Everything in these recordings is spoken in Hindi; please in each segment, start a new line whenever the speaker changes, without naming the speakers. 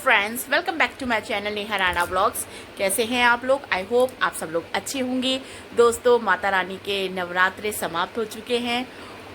Friends, welcome back to my channel Neha Rana vlogs. कैसे हैं आप लोग? आई होप आप सब लोग अच्छे होंगे। दोस्तों, माता रानी के नवरात्रे समाप्त हो चुके हैं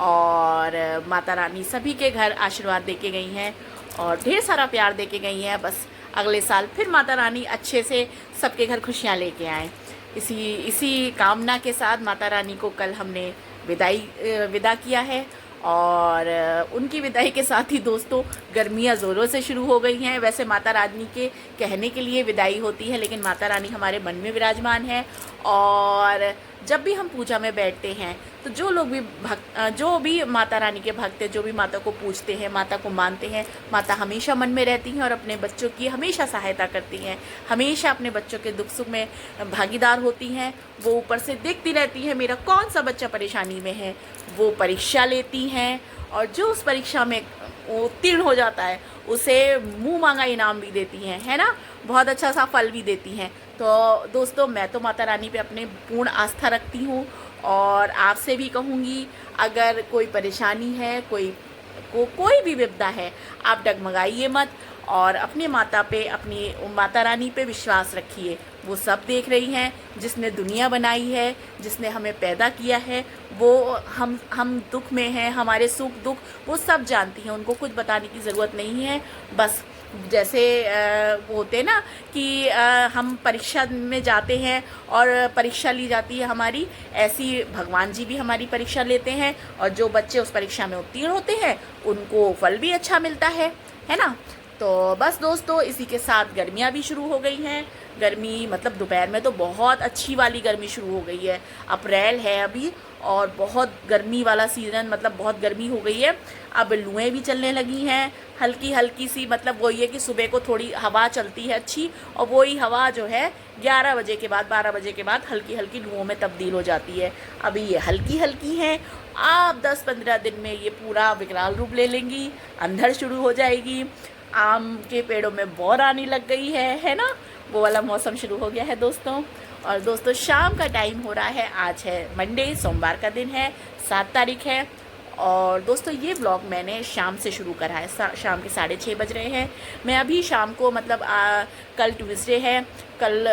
और माता रानी सभी के घर आशीर्वाद दे के गई हैं और ढेर सारा प्यार दे के गई हैं। बस अगले साल फिर माता रानी अच्छे से सबके घर खुशियाँ लेके आएँ। इसी कामना के साथ माता रानी को कल हमने विदा किया है और उनकी विदाई के साथ ही दोस्तों गर्मियाँ ज़ोरों से शुरू हो गई हैं। वैसे माता रानी के कहने के लिए विदाई होती है, लेकिन माता रानी हमारे मन में विराजमान है। और जब भी हम पूजा में बैठते हैं तो जो भी माता रानी के भक्त हैं, जो भी माता को पूजते हैं, माता को मानते हैं, माता हमेशा मन में रहती हैं और अपने बच्चों की हमेशा सहायता करती हैं, हमेशा अपने बच्चों के दुख सुख में भागीदार होती हैं। वो ऊपर से देखती रहती है मेरा कौन सा बच्चा परेशानी में है, वो परीक्षा लेती हैं और जो उस परीक्षा में उत्तीर्ण हो जाता है उसे मुंह मांगा इनाम भी देती हैं, है ना, बहुत अच्छा सा फल भी देती हैं। तो दोस्तों, मैं तो माता रानी पे अपने पूर्ण आस्था रखती हूँ और आपसे भी कहूँगी, अगर कोई परेशानी है, कोई भी विपदा है, आप डगमगाइए मत और अपने अपनी माता रानी पे विश्वास रखिए। वो सब देख रही हैं, जिसने दुनिया बनाई है, जिसने हमें पैदा किया है, वो हम दुख में हैं, हमारे सुख दुख वो सब जानती हैं। उनको कुछ बताने की ज़रूरत नहीं है। बस जैसे वो होते ना कि हम परीक्षा में जाते हैं और परीक्षा ली जाती है हमारी, ऐसी भगवान जी भी हमारी परीक्षा लेते हैं और जो बच्चे उस परीक्षा में उत्तीर्ण होते हैं उनको फल भी अच्छा मिलता है ना। तो बस दोस्तों, इसी के साथ गर्मियाँ भी शुरू हो गई हैं। गर्मी मतलब दोपहर में तो बहुत अच्छी वाली गर्मी शुरू हो गई है। अप्रैल है अभी और बहुत गर्मी वाला सीज़न, मतलब बहुत गर्मी हो गई है। अब लुएँ भी चलने लगी हैं हल्की हल्की सी, मतलब वही है कि सुबह को थोड़ी हवा चलती है अच्छी और वही हवा जो है 11 बजे के बाद 12 बजे के बाद हल्की हल्की लुओं में तब्दील हो जाती है। अभी ये हल्की हल्की हैं, आप 10-15 दिन में ये पूरा विकराल रूप ले लेंगी, अंधड़ शुरू हो जाएगी, आम के पेड़ों में बौर आने लग गई है ना, वो वाला मौसम शुरू हो गया है दोस्तों। और दोस्तों, शाम का टाइम हो रहा है, आज है मंडे, सोमवार का दिन है, 7 तारीख है। और दोस्तों, ये व्लॉग मैंने शाम से शुरू करा है, शाम के 6:30 बज रहे हैं। मैं अभी शाम को मतलब कल ट्यूसडे है, कल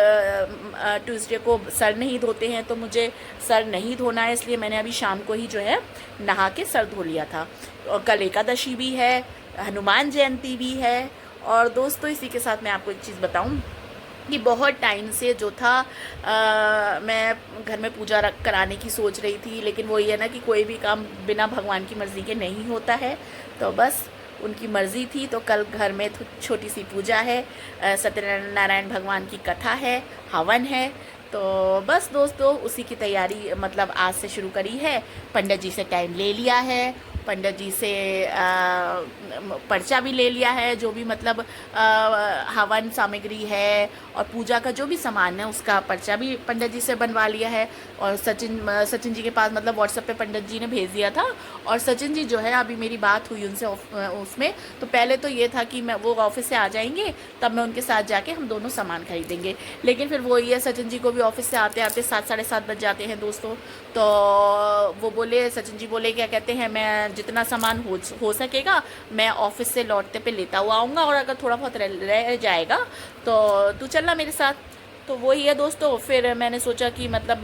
ट्यूसडे को सर नहीं धोते हैं तो मुझे सर नहीं धोना है, इसलिए मैंने अभी शाम को ही जो है नहा के सर धो लिया था। और कल एकादशी भी है, हनुमान जयंती भी है। और दोस्तों, इसी के साथ मैं आपको एक चीज़ बताऊं कि बहुत टाइम से जो था मैं घर में पूजा कराने की सोच रही थी, लेकिन वो ये ना कि कोई भी काम बिना भगवान की मर्ज़ी के नहीं होता है। तो बस उनकी मर्ज़ी थी, तो कल घर में छोटी सी पूजा है, सत्यनारायण भगवान की कथा है, हवन है। तो बस दोस्तों, उसी की तैयारी मतलब आज से शुरू करी है। पंडित जी से टाइम ले लिया है, पंडित जी से पर्चा भी ले लिया है, जो भी मतलब हवन सामग्री है और पूजा का जो भी सामान है उसका पर्चा भी पंडित जी से बनवा लिया है। और सचिन जी के पास मतलब व्हाट्सएप पे पंडित जी ने भेज दिया था। और सचिन जी जो है, अभी मेरी बात हुई उनसे उसमें, तो पहले तो ये था कि मैं वो ऑफिस से आ जाएंगे, तब मैं उनके साथ जाके हम दोनों सामान खरीदेंगे। लेकिन फिर वो ये सचिन जी को भी ऑफिस से आते आते 7-7:30 बज जाते हैं दोस्तों। तो वो बोले, सचिन जी बोले क्या कहते हैं, मैं जितना सामान हो सकेगा मैं ऑफिस से लौटते पे लेता हुआ आऊँगा, और अगर थोड़ा बहुत रह जाएगा तो तू चलना मेरे साथ। तो वही है दोस्तों। फिर मैंने सोचा कि मतलब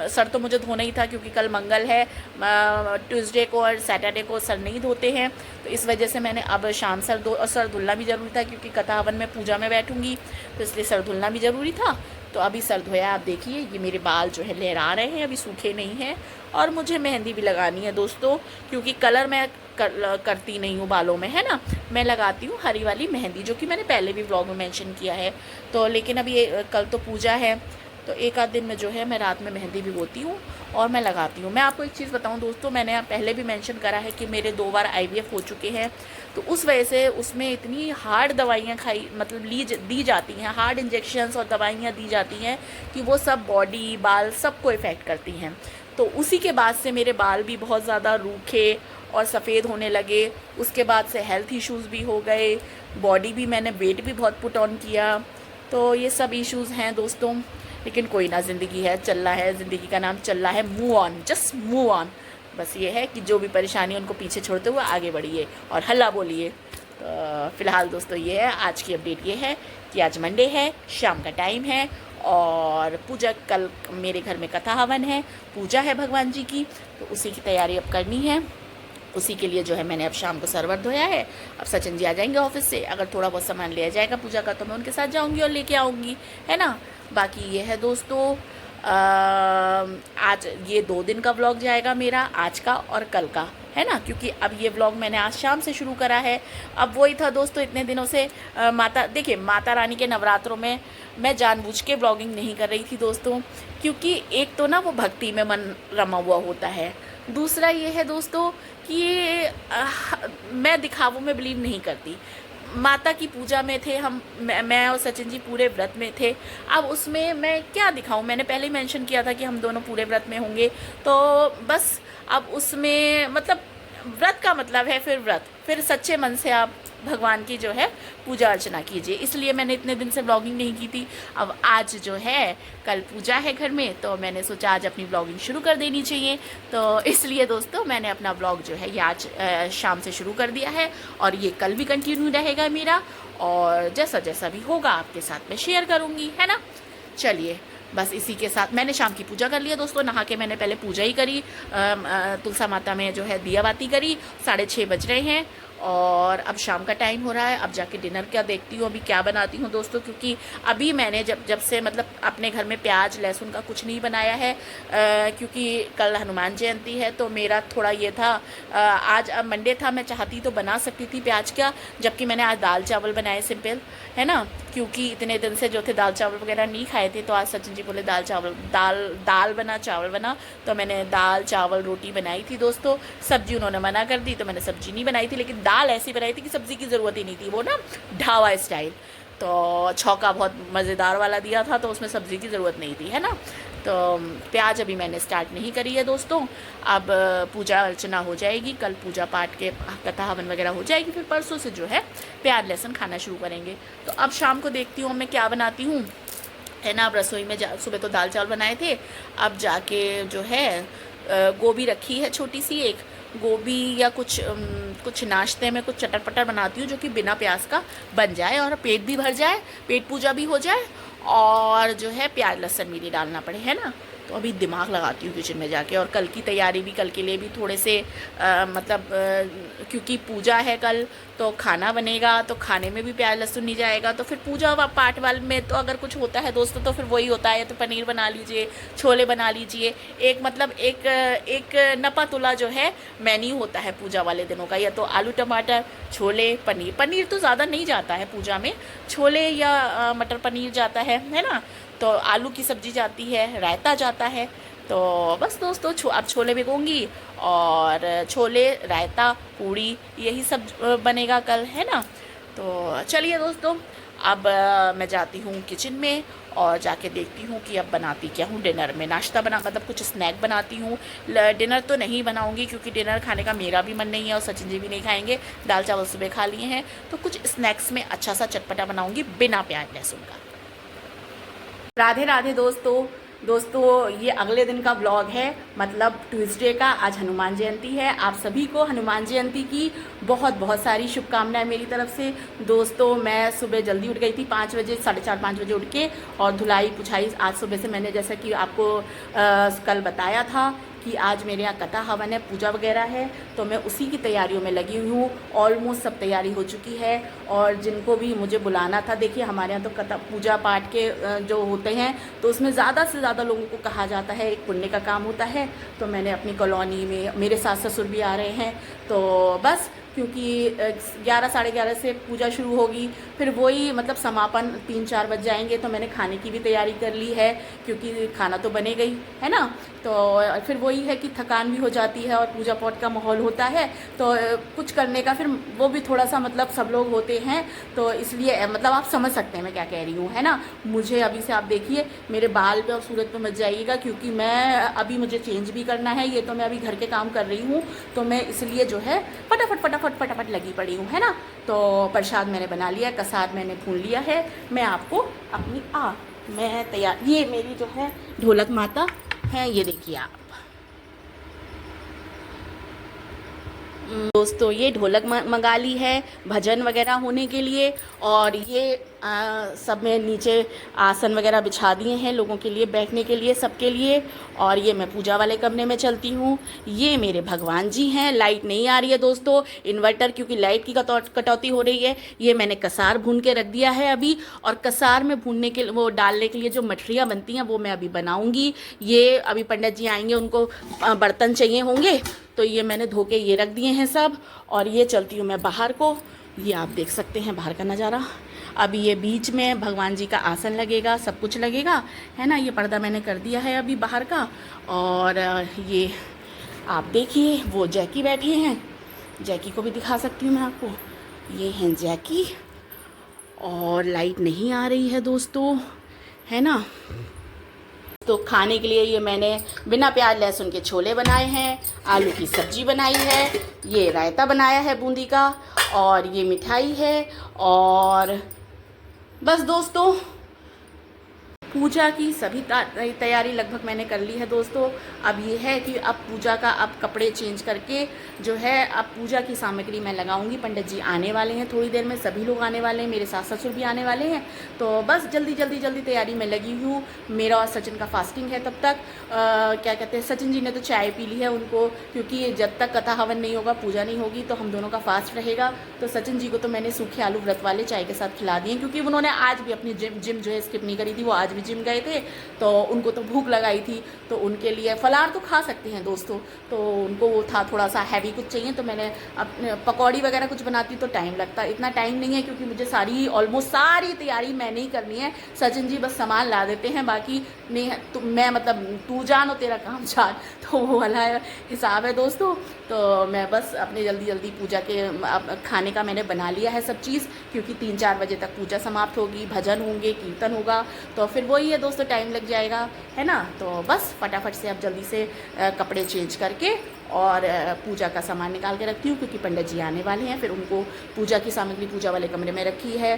सर तो मुझे धोना ही था, क्योंकि कल मंगल है, ट्यूसडे को और सैटरडे को सर नहीं धोते हैं, तो इस वजह से मैंने अब शाम सर धुलना भी ज़रूरी था, क्योंकि कथा हवन में पूजा में बैठूंगी, तो इसलिए सर धुलना भी ज़रूरी था। तो अभी सर धोया। आप देखिए, ये मेरे बाल जो है लहरा रहे हैं, अभी सूखे नहीं हैं। और मुझे मेहंदी भी लगानी है दोस्तों, क्योंकि कलर मैं करती नहीं हूँ बालों में, है ना, मैं लगाती हूँ हरी वाली मेहंदी, जो कि मैंने पहले भी व्लॉग में मेंशन किया है। तो लेकिन अभी कल तो पूजा है, तो एक आध दिन में जो है मैं रात में मेहंदी भिगोती हूँ और मैं लगाती हूँ। मैं आपको एक चीज़ बताऊँ दोस्तों, मैंने पहले भी मेंशन करा है कि मेरे 2 बार IVF हो चुके हैं, तो उस वजह से उसमें इतनी हार्ड दवाइयाँ दी जाती हैं, हार्ड इंजेक्शंस और दवाइयाँ दी जाती हैं कि वो सब बॉडी, बाल सबको इफ़ेक्ट करती हैं। तो उसी के बाद से मेरे बाल भी बहुत ज़्यादा रूखे और सफ़ेद होने लगे। उसके बाद से हेल्थ इश्यूज़ भी हो गए, बॉडी भी, मैंने वेट भी बहुत पुट ऑन किया। तो ये सब इश्यूज़ हैं दोस्तों, लेकिन कोई ना, ज़िंदगी है, चल रहा है, ज़िंदगी का नाम चल रहा है, move on, just move on. बस ये है कि जो भी परेशानी उनको पीछे छोड़ते हुए आगे बढ़िए और हल्ला बोलिए। तो फ़िलहाल दोस्तों ये है आज की अपडेट, ये है कि आज मंडे है, शाम का टाइम है और पूजा, कल मेरे घर में कथा हवन है, पूजा है भगवान जी की, तो उसी की तैयारी अब करनी है। उसी के लिए जो है मैंने अब शाम को सरवर धोया है। अब सचिन जी आ जाएंगे ऑफिस से, अगर थोड़ा बहुत सामान लिया जाएगा पूजा का तो मैं उनके साथ जाऊंगी और लेके आऊँगी, है ना। बाकी ये है दोस्तों, आज ये 2 दिन का व्लॉग जाएगा मेरा, आज का और कल का, है ना, क्योंकि अब ये व्लॉग मैंने आज शाम से शुरू करा है। अब वही था दोस्तों, इतने दिनों से देखिए माता रानी के नवरात्रों में मैं जानबूझ के व्लॉगिंग नहीं कर रही थी दोस्तों, क्योंकि एक तो ना वो भक्ति में मन रमा हुआ होता है, दूसरा ये है दोस्तों कि मैं दिखावों में बिलीव नहीं करती। माता की पूजा में थे हम, मैं और सचिन जी पूरे व्रत में थे। अब उसमें मैं क्या दिखाऊं, मैंने पहले ही मेंशन किया था कि हम दोनों पूरे व्रत में होंगे, तो बस अब उसमें मतलब व्रत का मतलब है फिर व्रत, फिर सच्चे मन से आप भगवान की जो है पूजा अर्चना कीजिए, इसलिए मैंने इतने दिन से व्लॉगिंग नहीं की थी। अब आज जो है, कल पूजा है घर में, तो मैंने सोचा आज अपनी व्लॉगिंग शुरू कर देनी चाहिए, तो इसलिए दोस्तों मैंने अपना व्लॉग जो है ये आज शाम से शुरू कर दिया है और ये कल भी कंटिन्यू रहेगा मेरा, और जैसा जैसा भी होगा आपके साथ में शेयर करूँगी, है ना। चलिए बस इसी के साथ मैंने शाम की पूजा कर लिया दोस्तों, नहा के मैंने पहले पूजा ही करी, तुलसा माता में जो है दिया बाती करी, 6:30 बज रहे हैं और अब शाम का टाइम हो रहा है। अब जाके डिनर क्या देखती हूँ, अभी क्या बनाती हूँ दोस्तों, क्योंकि अभी मैंने जब से मतलब अपने घर में प्याज लहसुन का कुछ नहीं बनाया है, क्योंकि कल हनुमान जयंती है, तो मेरा थोड़ा ये था, आज अब मंडे था, मैं चाहती तो बना सकती थी प्याज का, जबकि मैंने आज दाल चावल बनाए सिंपल, है ना, क्योंकि इतने दिन से जो थे दाल चावल वगैरह नहीं खाए थे, तो आज सचिन जी बोले दाल बना चावल बना, तो मैंने दाल चावल रोटी बनाई थी दोस्तों। सब्जी उन्होंने मना कर दी, तो मैंने सब्जी नहीं बनाई थी, लेकिन दाल ऐसी बनाई थी कि सब्जी की ज़रूरत ही नहीं थी, वो ना ढाबा स्टाइल, तो छौका बहुत मज़ेदार वाला दिया था, तो उसमें सब्ज़ी की ज़रूरत नहीं थी, है ना। तो प्याज अभी मैंने स्टार्ट नहीं करी है दोस्तों, अब पूजा अर्चना हो जाएगी, कल पूजा पाठ के कथा हवन वगैरह हो जाएगी, फिर परसों से जो है प्याज लहसुन खाना शुरू करेंगे। तो अब शाम को देखती हूँ मैं क्या बनाती हूँ, है ना। अब रसोई में सुबह तो दाल चावल बनाए थे, अब जाके जो है गोभी रखी है छोटी सी एक, गोभी या कुछ नाश्ते में कुछ चटर पटर बनाती हूँ जो कि बिना प्याज का बन जाए और पेट भी भर जाए, पेट पूजा भी हो जाए और जो है प्याज लहसुन भी नहीं डालना पड़े, है ना। तो अभी दिमाग लगाती हूँ किचन में जाके, और कल की तैयारी भी, कल के लिए भी थोड़े से क्योंकि पूजा है कल, तो खाना बनेगा, तो खाने में भी प्याज लहसुन नहीं जाएगा, तो फिर पूजा पाठ वाले में तो अगर कुछ होता है दोस्तों तो फिर वही होता है, तो पनीर बना लीजिए, छोले बना लीजिए, एक नपा तुला जो है मेन्यू होता है पूजा वाले दिनों का, या तो आलू टमाटर छोले पनीर तो ज़्यादा नहीं जाता है पूजा में, छोले या मटर पनीर जाता है ना, तो आलू की सब्ज़ी जाती है, रायता जाता है, तो बस दोस्तों अब छोले भिगोंगी और छोले रायता पूड़ी यही सब बनेगा कल, है ना। तो चलिए दोस्तों अब मैं जाती हूँ किचन में और जाके देखती हूँ कि अब बनाती क्या हूँ डिनर में, नाश्ता बना मतलब कुछ स्नैक बनाती हूँ, डिनर तो नहीं बनाऊँगी क्योंकि डिनर खाने का मेरा भी मन नहीं है और सचिन जी भी नहीं खाएंगे, दाल चावल सुबह खा लिए हैं, तो कुछ स्नैक्स में अच्छा सा चटपटा बनाऊँगी बिना प्याज लहसुन का। राधे राधे दोस्तों ये अगले दिन का व्लॉग है, मतलब ट्यूसडे का। आज हनुमान जयंती है, आप सभी को हनुमान जयंती की बहुत बहुत सारी शुभकामनाएं मेरी तरफ से दोस्तों। मैं सुबह जल्दी उठ गई थी, 5 बजे, 4:30-5 बजे उठ के, और धुलाई पुछाई आज सुबह से मैंने, जैसा कि आपको कल बताया था कि आज मेरे यहाँ कथा हवन है, पूजा वगैरह है, तो मैं उसी की तैयारियों में लगी हुई हूँ। ऑलमोस्ट सब तैयारी हो चुकी है, और जिनको भी मुझे बुलाना था, देखिए हमारे यहाँ तो कथा पूजा पाठ के जो होते हैं तो उसमें ज़्यादा से ज़्यादा लोगों को कहा जाता है, एक पुण्य का काम होता है। तो मैंने अपनी कॉलोनी में, मेरे सास ससुर भी आ रहे हैं, तो बस क्योंकि 11-11:30 से पूजा शुरू होगी, फिर वही मतलब समापन 3-4 बज जाएंगे, तो मैंने खाने की भी तैयारी कर ली है क्योंकि खाना तो बनेगा ही, है ना। तो फिर वही है कि थकान भी हो जाती है और पूजा पाठ का माहौल होता है, तो कुछ करने का फिर वो भी थोड़ा सा मतलब सब लोग होते हैं, तो इसलिए मतलब आप समझ सकते हैं मैं क्या कह रही हूँ, है ना। मुझे अभी से आप देखिए मेरे बाल पे और सूरत पे मच जाइएगा, क्योंकि मैं अभी मुझे चेंज भी करना है, ये तो मैं अभी घर के काम कर रही हूँ, तो मैं इसलिए जो है फटाफट लगी पड़ी हूँ, है ना। तो प्रसाद मैंने बना लिया, कसाद मैंने भून लिया है, मैं आपको अपनी मैं तैयार, ये मेरी जो है ढोलक माता है, ये देखिए आप, दोस्तों ये ढोलक मंगा ली है भजन वगैरह होने के लिए, और ये सब में नीचे आसन वगैरह बिछा दिए हैं लोगों के लिए बैठने के लिए, सबके लिए। और ये मैं पूजा वाले कमरे में चलती हूँ। ये मेरे भगवान जी हैं। लाइट नहीं आ रही है दोस्तों, इन्वर्टर क्योंकि लाइट की कटौती हो रही है। ये मैंने कसार भून के रख दिया है अभी, और कसार में भूनने के वो डालने के लिए जो मठरियाँ बनती हैं वो मैं अभी बनाऊँगी। ये अभी पंडित जी आएंगे, उनको बर्तन चाहिए होंगे, तो ये मैंने धो के ये रख दिए हैं सब। और ये चलती हूँ मैं बाहर को। ये आप देख सकते हैं बाहर का नज़ारा। अभी ये बीच में भगवान जी का आसन लगेगा, सब कुछ लगेगा, है ना। ये पर्दा मैंने कर दिया है अभी बाहर का। और ये आप देखिए वो जैकी बैठे हैं, जैकी को भी दिखा सकती हूँ मैं आपको। ये हैं जैकी। और लाइट नहीं आ रही है दोस्तों, है ना। तो खाने के लिए ये मैंने बिना प्याज लहसुन के छोले बनाए हैं, आलू की सब्जी बनाई है, ये रायता बनाया है बूंदी का, और ये मिठाई है। और बस दोस्तों पूजा की सभी तैयारी लगभग मैंने कर ली है दोस्तों। अब ये है कि अब पूजा का अब कपड़े चेंज करके जो है अब पूजा की सामग्री मैं लगाऊंगी। पंडित जी आने वाले हैं थोड़ी देर में, सभी लोग आने वाले हैं, मेरे सास ससुर भी आने वाले हैं। तो बस जल्दी तैयारी में लगी हूँ। मेरा और सचिन का फास्टिंग है तब तक। क्या कहते हैं, सचिन जी ने तो चाय पी ली है उनको, क्योंकि जब तक कथा हवन नहीं होगा, पूजा नहीं होगी, तो हम दोनों का फास्ट रहेगा। तो सचिन जी को तो मैंने सूखे आलू व्रत वाले चाय के साथ खिला दिए, क्योंकि उन्होंने आज भी अपनी जिम जो है स्किप नहीं करी थी। वो आज जिम गए थे, तो उनको तो भूख लगाई थी, तो उनके लिए फलाहार तो खा सकते हैं दोस्तों। तो उनको वो था थोड़ा सा हैवी कुछ चाहिए, तो मैंने अपने पकौड़ी वगैरह कुछ बनाती तो टाइम लगता, इतना टाइम नहीं है, क्योंकि मुझे ऑलमोस्ट सारी तैयारी मैंने ही करनी है। सचिन जी बस सामान ला देते हैं, बाकी नहीं तो मैं मतलब तू जान और तेरा काम जान, तो वो वाला हिसाब है दोस्तों। तो मैं बस अपने जल्दी पूजा के खाने का मैंने बना लिया है सब चीज़, क्योंकि 3-4 बजे तक पूजा समाप्त होगी, भजन होंगे, कीर्तन होगा, तो फिर वही है दोस्तों, टाइम लग जाएगा, है ना। तो बस फटाफट से अब जल्दी से कपड़े चेंज करके और पूजा का सामान निकाल के रखती हूँ, क्योंकि पंडित जी आने वाले हैं। फिर उनको पूजा की सामग्री पूजा वाले कमरे में रखी है,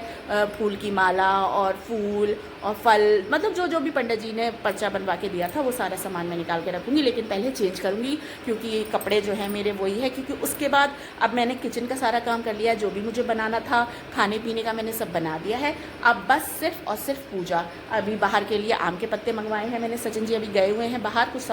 फूल की माला और फूल और फल, मतलब जो भी पंडित जी ने पर्चा बनवा के दिया था वो सारा सामान मैं निकाल के रखूँगी। लेकिन पहले चेंज करूँगी, क्योंकि कपड़े जो है मेरे वही है, क्योंकि उसके बाद अब मैंने किचन का सारा काम कर लिया, जो भी मुझे बनाना था, खाने पीने का मैंने सब बना दिया है। अब बस सिर्फ और सिर्फ पूजा। अभी बाहर के लिए आम के पत्ते मंगवाए हैं मैंने, सचिन जी अभी गए हुए हैं बाहर, कुछ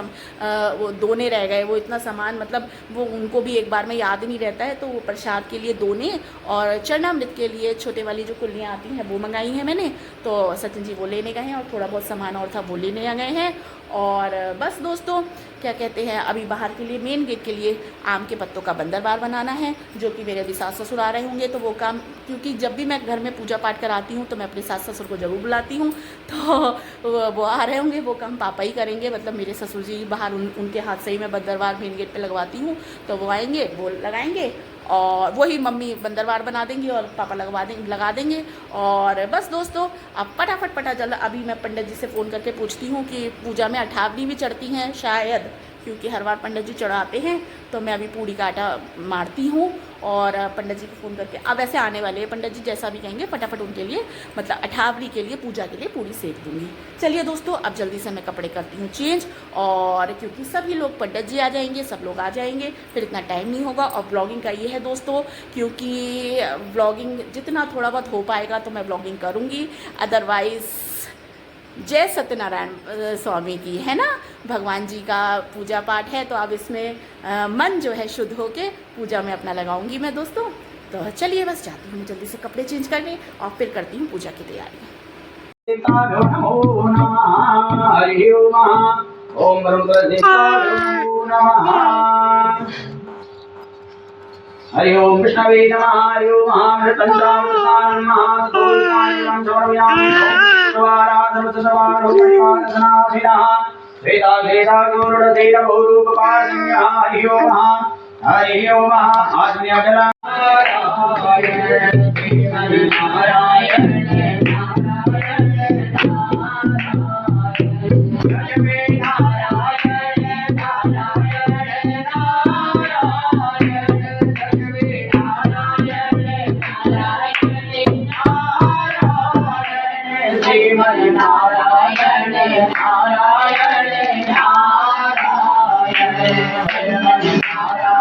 वो दोने रह गए, वो इतना सामान मतलब वो उनको भी एक बार में याद नहीं रहता है, तो वो प्रसाद के लिए दोने और चरणामृत के लिए छोटे वाली जो कुल्लियाँ आती हैं वो मंगाई हैं मैंने। तो सचिन जी वो लेने गए हैं, और थोड़ा बहुत सामान और था वो लेने आ गए हैं। और बस दोस्तों क्या कहते हैं, अभी बाहर के लिए मेन गेट के लिए आम के पत्तों का बंदरबार बनाना है, जो कि मेरे भी सास ससुर आ रहे होंगे, तो वो काम, क्योंकि जब भी मैं घर में पूजा पाठ कराती हूँ तो मैं अपने सास ससुर को ज़रूर बुलाती हूँ, तो वो आ रहे होंगे, वो काम पापा ही करेंगे, मतलब मेरे ससुर जी बाहर उनके हाथ से ही मैं बंदरबार मेन गेट पे लगवाती हूँ, तो वो आएंगे, वो लगाएंगे, और वही मम्मी बंदरबार बना देंगी और पापा लगा देंगे। और बस दोस्तों अब फटाफट जल्द अभी मैं पंडित जी से फ़ोन करके पूछती हूँ कि पूजा में अठावनी भी चढ़ती हैं शायद, क्योंकि हर बार पंडित जी चढ़ाते हैं, तो मैं अभी पूड़ी का आटा मारती हूँ और पंडित जी को फ़ोन करके, अब ऐसे आने वाले हैं पंडित जी, जैसा भी कहेंगे फटाफट उनके लिए, मतलब अठावरी के लिए पूजा के लिए पूड़ी सेक दूँगी। चलिए दोस्तों अब जल्दी से मैं कपड़े करती हूँ चेंज, और क्योंकि सभी लोग पंडित जी आ जाएंगे, सब लोग आ जाएंगे, फिर इतना टाइम नहीं होगा। और ब्लॉगिंग का ये है दोस्तों, क्योंकि ब्लॉगिंग जितना थोड़ा बहुत हो पाएगा तो मैं ब्लॉगिंग करूँगी, अदरवाइज़ जय सत्यनारायण स्वामी की, है ना, भगवान जी का पूजा पाठ है, तो अब इसमें मन जो है शुद्ध होके पूजा में अपना लगाऊंगी मैं दोस्तों। तो चलिए बस जाती हूँ जल्दी से कपड़े चेंज करने, और फिर करती हूँ पूजा की तैयारी।
हरि ओम विष्णवे नमः। हरि ओम महामृतंचामृतान् महातोषायं समर्पयामि। स्वाराधनसवारोपरिवारधनाभिनः वेदागोरुडधीर बहुरूपपारण्यः। हरि ओम आत्म्यजला नारायण नारायण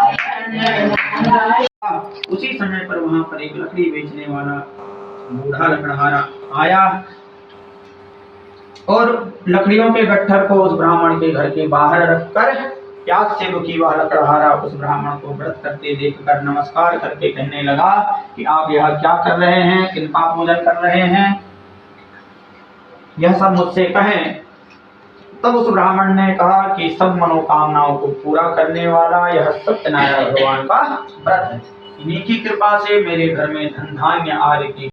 नारायण नारायण वहां पर एक लकड़ी बेचने वाला बूढ़ा लकड़हारा आया और लकड़ियों के गट्ठर को उस ब्राह्मण के घर के बाहर रखकर प्यास से रुकी वह लकड़हारा उस ब्राह्मण को व्रत करते देखकर नमस्कार करके कहने लगा कि आप यह क्या कर रहे हैं, किनका पूजन कर रहे हैं, यह सब मुझसे कहें। तब उस ब्राह्मण ने कहा कि सब मनोकामनाओं को पूरा करने वाला यह सत्यनारायण भगवान का व्रत है, इन्हीं की कृपा से मेरे घर में धन धान्य आदि की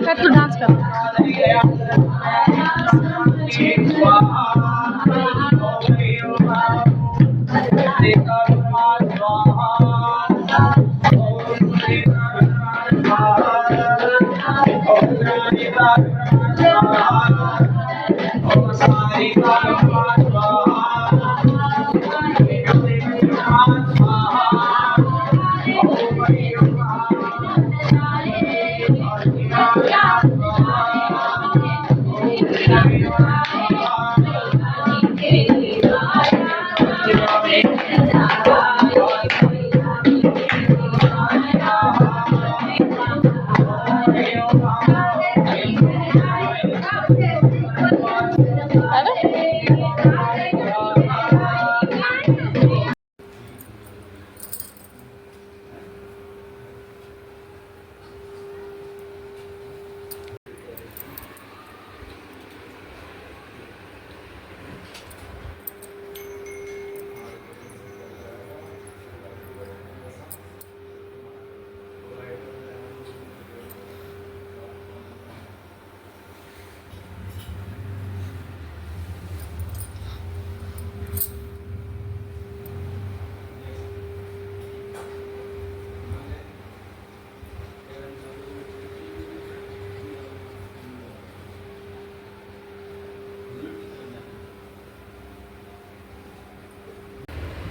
कर तू डांस कर।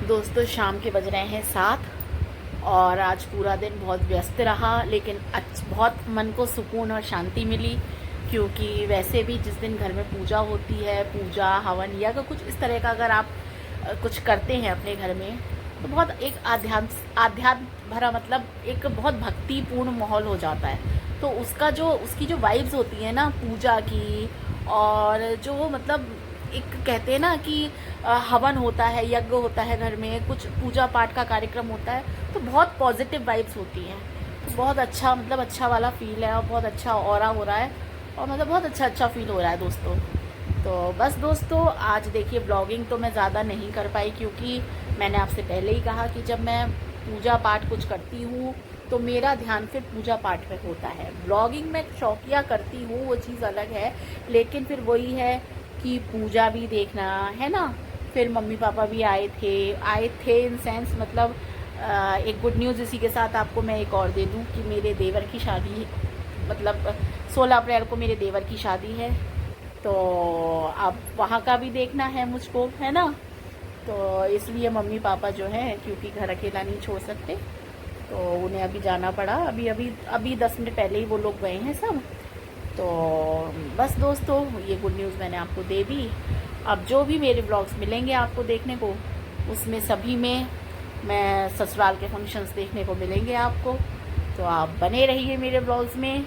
दोस्तों शाम के बज रहे हैं 7 और आज पूरा दिन बहुत व्यस्त रहा, लेकिन बहुत मन को सुकून और शांति मिली, क्योंकि वैसे भी जिस दिन घर में पूजा होती है, पूजा हवन या कुछ इस तरह का अगर आप कुछ करते हैं अपने घर में, तो बहुत एक आध्यात्म भरा मतलब एक बहुत भक्तिपूर्ण माहौल हो जाता है। तो उसकी जो वाइब्स होती है ना पूजा की, और जो मतलब एक कहते हैं ना कि हवन होता है, यज्ञ होता है, घर में कुछ पूजा पाठ का कार्यक्रम होता है, तो बहुत पॉजिटिव वाइब्स होती हैं। तो बहुत अच्छा मतलब अच्छा वाला फील है और बहुत अच्छा ऑरा हो रहा है और मतलब बहुत अच्छा फील हो रहा है दोस्तों। तो बस दोस्तों आज देखिए ब्लॉगिंग तो मैं ज़्यादा नहीं कर पाई, क्योंकि मैंने आपसे पहले ही कहा कि जब मैं पूजा पाठ कुछ करती हूँ तो मेरा ध्यान फिर पूजा पाठ में होता है। ब्लॉगिंग में शौकिया करती हूँ वो चीज़ अलग है, लेकिन फिर वही है कि पूजा भी देखना है ना। फिर मम्मी पापा भी आए थे इन सेंस मतलब एक गुड न्यूज़ इसी के साथ आपको मैं एक और दे दूं कि मेरे देवर की शादी मतलब 16 अप्रैल को मेरे देवर की शादी है, तो अब वहाँ का भी देखना है मुझको, है ना। तो इसलिए मम्मी पापा जो हैं क्योंकि घर अकेला नहीं छोड़ सकते, तो उन्हें अभी जाना पड़ा। अभी 10 मिनट पहले ही वो लोग गए हैं सब। तो बस दोस्तों ये गुड न्यूज़ मैंने आपको दे दी। अब जो भी मेरे ब्लॉग्स मिलेंगे आपको देखने को, उसमें सभी में मैं ससुराल के फंक्शंस देखने को मिलेंगे आपको। तो आप बने रहिए मेरे ब्लॉग्स में।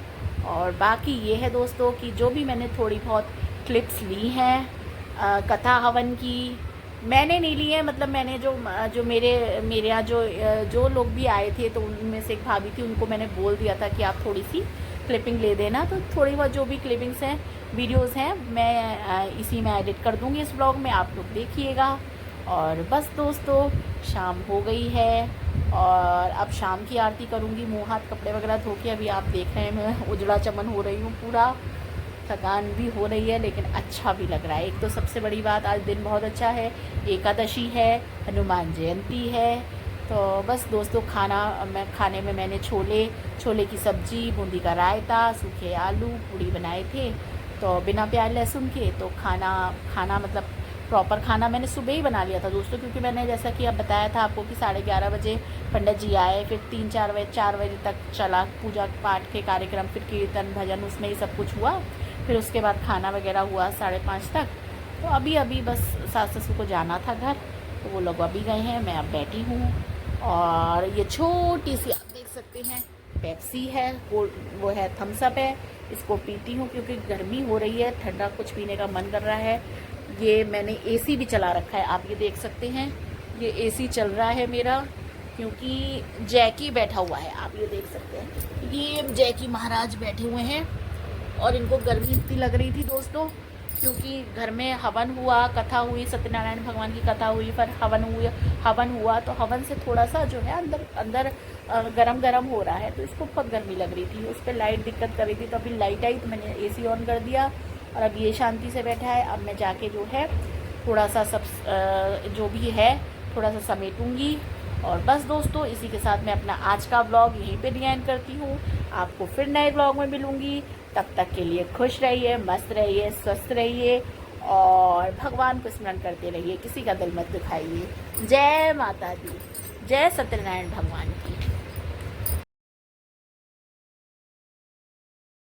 और बाकी ये है दोस्तों कि जो भी मैंने थोड़ी बहुत क्लिप्स ली हैं कथा हवन की, मैंने नहीं ली है, मतलब मैंने जो मेरे यहाँ जो लोग भी आए थे तो उनमें से एक भाभी थी, उनको मैंने बोल दिया था कि आप थोड़ी सी क्लिपिंग ले देना। तो थोड़ी बहुत जो भी क्लिपिंग्स हैं, वीडियोस हैं, मैं इसी में एडिट कर दूँगी इस ब्लॉग में, आप लोग देखिएगा। और बस दोस्तों शाम हो गई है और अब शाम की आरती करूँगी, मुँह हाथ कपड़े वगैरह धो के। अभी आप देख रहे हैं मैं उजड़ा चमन हो रही हूँ, पूरा थकान भी हो रही है लेकिन अच्छा भी लग रहा है। एक तो सबसे बड़ी बात, आज दिन बहुत अच्छा है, एकादशी है, हनुमान जयंती है। तो बस दोस्तों खाने में मैंने छोले की सब्ज़ी, बूंदी का रायता, सूखे आलू, पूड़ी बनाए थे। तो बिना प्याज लहसुन के तो खाना मतलब प्रॉपर खाना मैंने सुबह ही बना लिया था दोस्तों, क्योंकि मैंने जैसा कि अब बताया था आपको कि 11:30 बजे पंडित जी आए, फिर 4 बजे तक चला पूजा पाठ के कार्यक्रम, फिर कीर्तन भजन उसमें ही सब कुछ हुआ। फिर उसके बाद खाना वगैरह हुआ 5:30 तक। तो अभी बस सास ससुर को जाना था घर, तो वो लोग अभी गए हैं, मैं अब बैठी हूँ। और ये छोटी सी आप देख सकते हैं पेप्सी है, वो है थम्स अप है, इसको पीती हूँ क्योंकि गर्मी हो रही है, ठंडा कुछ पीने का मन कर रहा है। ये मैंने एसी भी चला रखा है, आप ये देख सकते हैं, ये एसी चल रहा है मेरा, क्योंकि जैकी बैठा हुआ है, आप ये देख सकते हैं, ये जैकी महाराज बैठे हुए हैं। और इनको गर्मी इतनी लग रही थी दोस्तों, क्योंकि घर में हवन हुआ, कथा हुई, सत्यनारायण भगवान की कथा हुई, पर हवन हुआ तो हवन से थोड़ा सा जो है अंदर गरम हो रहा है, तो इसको बहुत गर्मी लग रही थी, उस पर लाइट दिक्कत कर रही थी। तो अभी लाइट आई तो मैंने एसी ऑन कर दिया और अब ये शांति से बैठा है। अब मैं जाके जो है थोड़ा सा सब जो भी है थोड़ा सा समेटूँगी। और बस दोस्तों इसी के साथ मैं अपना आज का ब्लॉग यहीं पे एंड करती हूँ। आपको फिर नए ब्लॉग में मिलूँगी, तब तक के लिए खुश रहिए, मस्त रहिए, स्वस्थ रहिए और भगवान को स्मरण करते रहिए, किसी का दिल मत दुखाइए। जय माता दी, जय सत्यनारायण भगवान की।